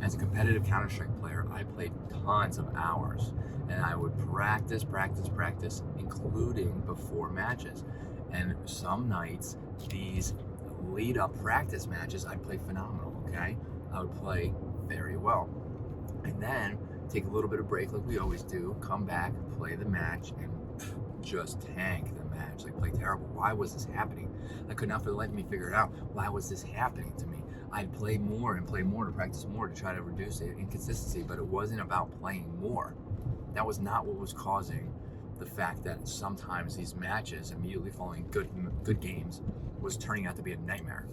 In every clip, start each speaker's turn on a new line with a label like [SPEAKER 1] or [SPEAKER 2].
[SPEAKER 1] As a competitive Counter-Strike player, I played tons of hours, and I would practice, including before matches. And some nights, these lead-up practice matches, I'd play phenomenal, okay? I would play very well. And then take a little bit of break like we always do, come back, play the match, and just tank the match, like play terrible. Why was this happening? I could not for the life of me figure it out. Why was this happening to me? I'd play more and play more to practice more to try to reduce the inconsistency, but it wasn't about playing more. That was not what was causing the fact that sometimes these matches immediately following good games was turning out to be a nightmare.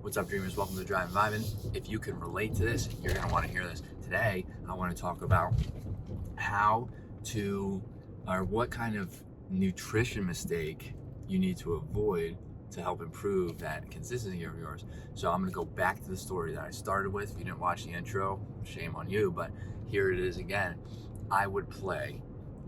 [SPEAKER 1] What's up, dreamers? Welcome to Drive and Vibin'. If you can relate to this, you're gonna want to hear this. Today, I want to talk about what kind of nutrition mistake you need to avoid to help improve that consistency of yours. So I'm gonna go back to the story that I started with. If you didn't watch the intro, shame on you, but here it is again. I would play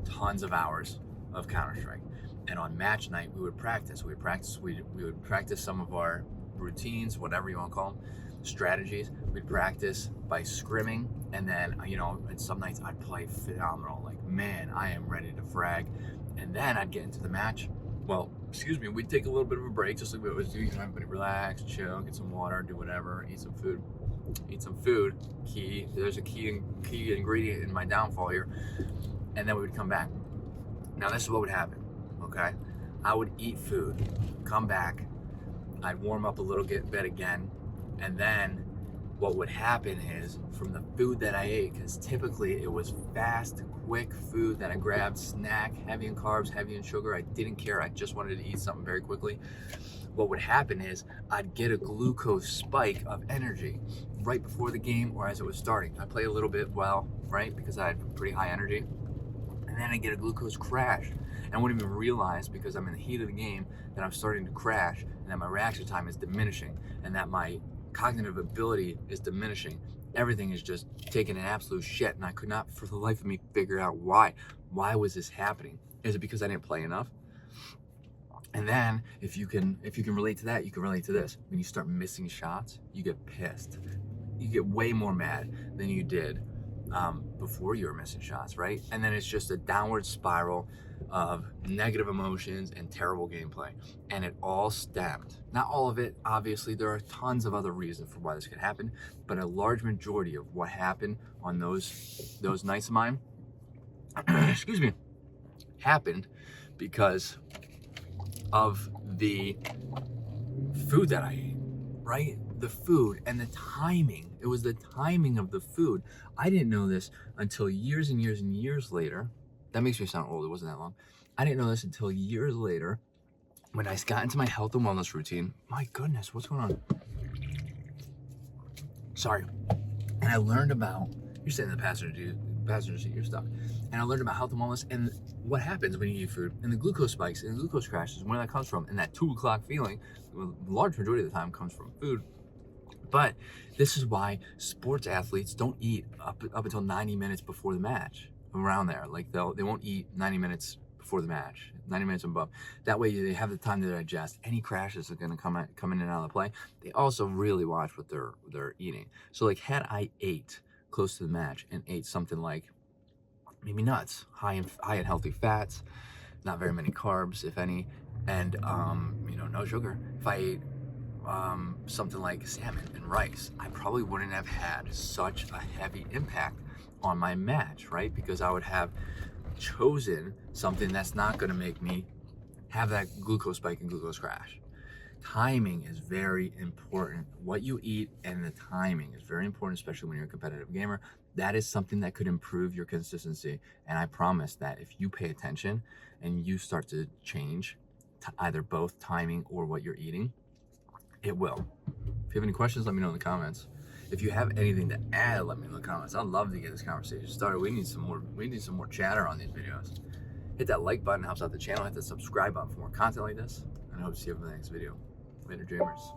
[SPEAKER 1] tons of hours of Counter-Strike. And on match night, we would practice. We would practice some of our routines, whatever you want to call them, strategies. We'd practice by scrimming, and then, and some nights I'd play phenomenal. Like, man, I am ready to frag. And then I'd get into the match. We'd take a little bit of a break, just like we always do. Everybody relax, chill, get some water, do whatever, eat some food. There's a key ingredient in my downfall here. And then we would come back. Now this is what would happen, okay? I would eat food, come back, I'd warm up a little bit again, and then what would happen is, from the food that I ate, because typically it was fast, quick food that I grabbed, snack, heavy in carbs, heavy in sugar, I didn't care, I just wanted to eat something very quickly. What would happen is, I'd get a glucose spike of energy right before the game or as it was starting. I'd play a little bit well, right, because I had pretty high energy, and then I'd get a glucose crash. And I wouldn't even realize, because I'm in the heat of the game, that I'm starting to crash, and that my reaction time is diminishing, and that my cognitive ability is diminishing. Everything is just taking an absolute shit, and I could not for the life of me figure out why. Why was this happening? Is it because I didn't play enough? And then if you can relate to that, you can relate to this. When you start missing shots, you get pissed. You get way more mad than you did before you were missing shots, right? And then it's just a downward spiral of negative emotions and terrible gameplay. And it all stemmed, not all of it, obviously, there are tons of other reasons for why this could happen, but a large majority of what happened on those nights of mine, excuse me, happened because of the food that I ate, right? The food and the timing. It was the timing of the food. I didn't know this until years and years and years later. That makes me sound old. It wasn't that long. I didn't know this until years later when I got into my health and wellness routine. My goodness, what's going on? Sorry. And I learned about, you're sitting in the passenger seat, you're stuck. And I learned about health and wellness and what happens when you eat food and the glucose spikes and the glucose crashes, where that comes from. And that 2 o'clock feeling, the large majority of the time, comes from food. But this is why sports athletes don't eat up until 90 minutes before the match, around there. Like they won't eat 90 minutes before the match, 90 minutes and above. That way they have the time to digest. Any crashes are gonna come in and out of the play. They also really watch what they're eating. So like, had I ate close to the match and ate something like maybe nuts, high in healthy fats, not very many carbs, if any, and no sugar. If I ate something like salmon and rice, I probably wouldn't have had such a heavy impact on my match, right? Because I would have chosen something that's not going to make me have that glucose spike and glucose crash. Timing is very important. What you eat and the timing is very important, especially when you're a competitive gamer. That is something that could improve your consistency. And I promise that if you pay attention and you start to change either both timing or what you're eating, it will. If you have any questions, let me know in the comments. If you have anything to add, let me know in the comments. I'd love to get this conversation started. We need some more chatter on these videos. Hit that like button, helps out the channel. Hit the subscribe button for more content like this. And I hope to see you in the next video. Later, dreamers.